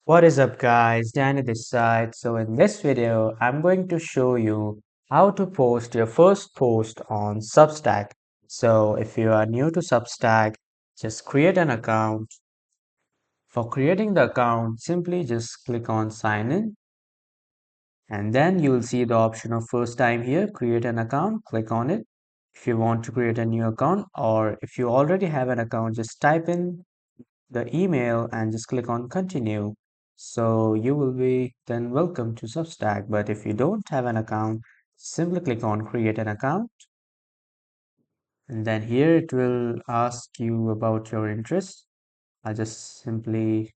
What is up guys, Danny this side. So in this video, I'm going to show you how to post your first post on Substack. So if you are new to Substack, just create an account. For creating the account, simply just click on sign in and then you will see the option of first time here, create an account, click on it. If you want to create a new account or if you already have an account, just type in the email and just click on continue. So you will be then welcome to Substack. But if you don't have an account, simply click on create an account. And then here it will ask you about your interests. I just simply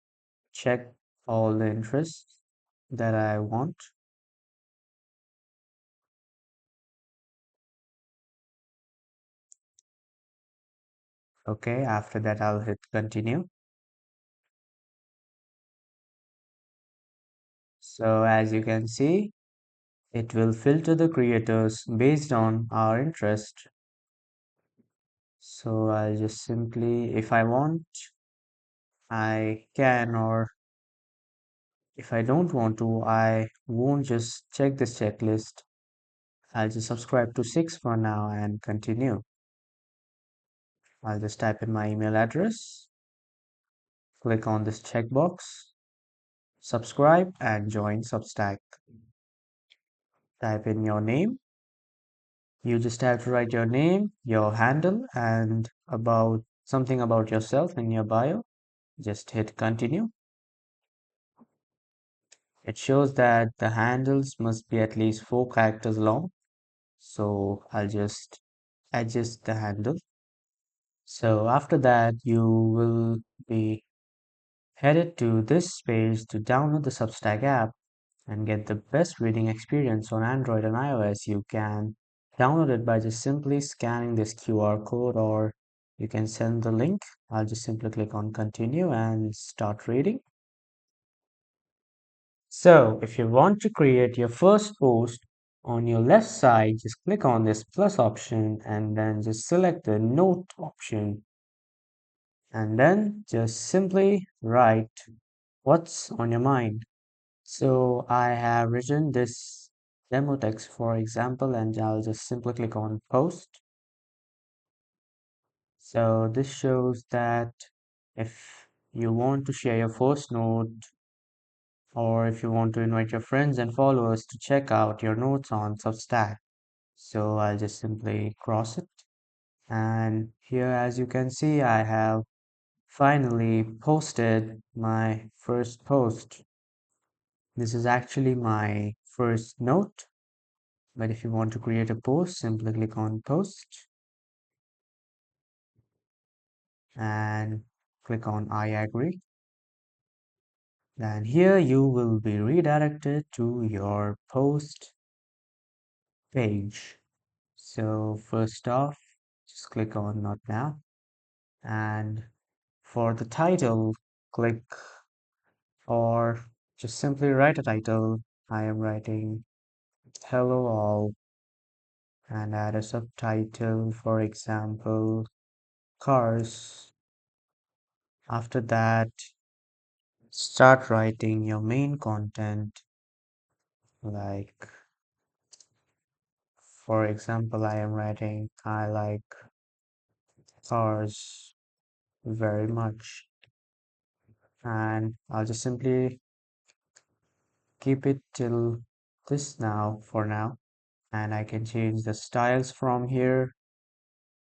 check all the interests that I want. Okay, after that I'll hit continue. So as you can see, it will filter the creators based on our interest. So I'll just simply, if I want, I can, or if I don't want to, I won't just check this checklist. I'll just subscribe to 6 for now and continue. I'll just type in my email address, click on this checkbox, subscribe and join Substack. Type in your name. You just have to write your name, your handle, and about something about yourself in your bio. Just hit continue. It shows that the handles must be at least 4 characters long. So I'll just adjust the handle. So after that, you will be headed to this page to download the Substack app and get the best reading experience on Android and iOS. You can download it by just simply scanning this QR code, or you can send the link. I'll just simply click on continue and start reading. So if you want to create your first post, on your left side, just click on this plus option and then just select the note option and then just simply write what's on your mind. So I have written this demo text for example and I'll just simply click on post. So this shows that if you want to share your first note or if you want to invite your friends and followers to check out your notes on Substack. So I'll just simply cross it. And here, as you can see, I have finally posted my first post. This is actually my first note, but if you want to create a post, simply click on post and click on I agree. Then here you will be redirected to your post page. So first off, just click on not now. And for the title, click or just simply write a title. I am writing hello all and add a subtitle, for example, cars. After that, start writing your main content. Like, for example, I am writing I like cars very much. And I'll just simply keep it till this now for now. And I can change the styles from here,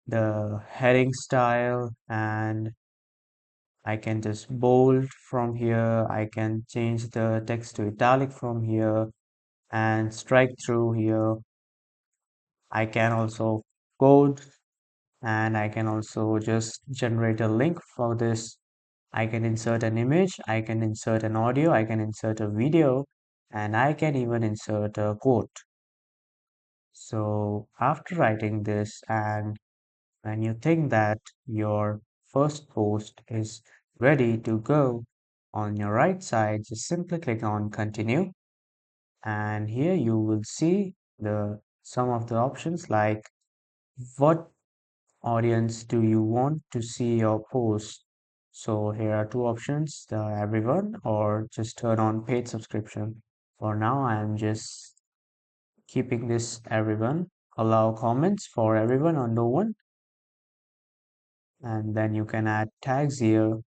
the heading style, and I can just bold from here. I can change the text to italic from here and strike through here. I can also code and I can also just generate a link for this. I can insert an image, I can insert an audio, I can insert a video, and I can even insert a quote. So after writing this and when you think that your first post is ready to go, on your right side, just simply click on continue. And here you will see the some of the options like what audience do you want to see your post? So here are two options, the everyone or just turn on paid subscription. For now, I am just keeping this everyone. Allow comments for everyone or no one. And then you can add tags here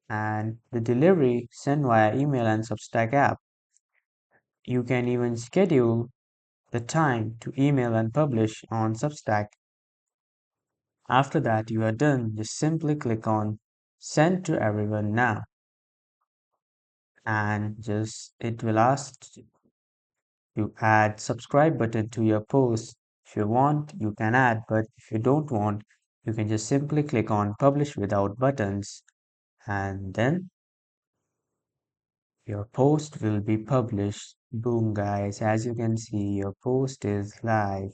and the delivery send via email and Substack app. You can even schedule the time to email and publish on Substack. After that, you are done. Just simply click on send to everyone now and just it will ask you add subscribe button to your post. If you want, you can add, but if you don't want, you can just simply click on publish without buttons and then your post will be published. Boom, guys, as you can see, your post is live.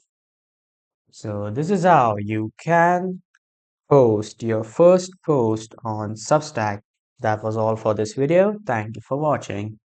So this is how you can post your first post on Substack. That was all for this video. Thank you for watching.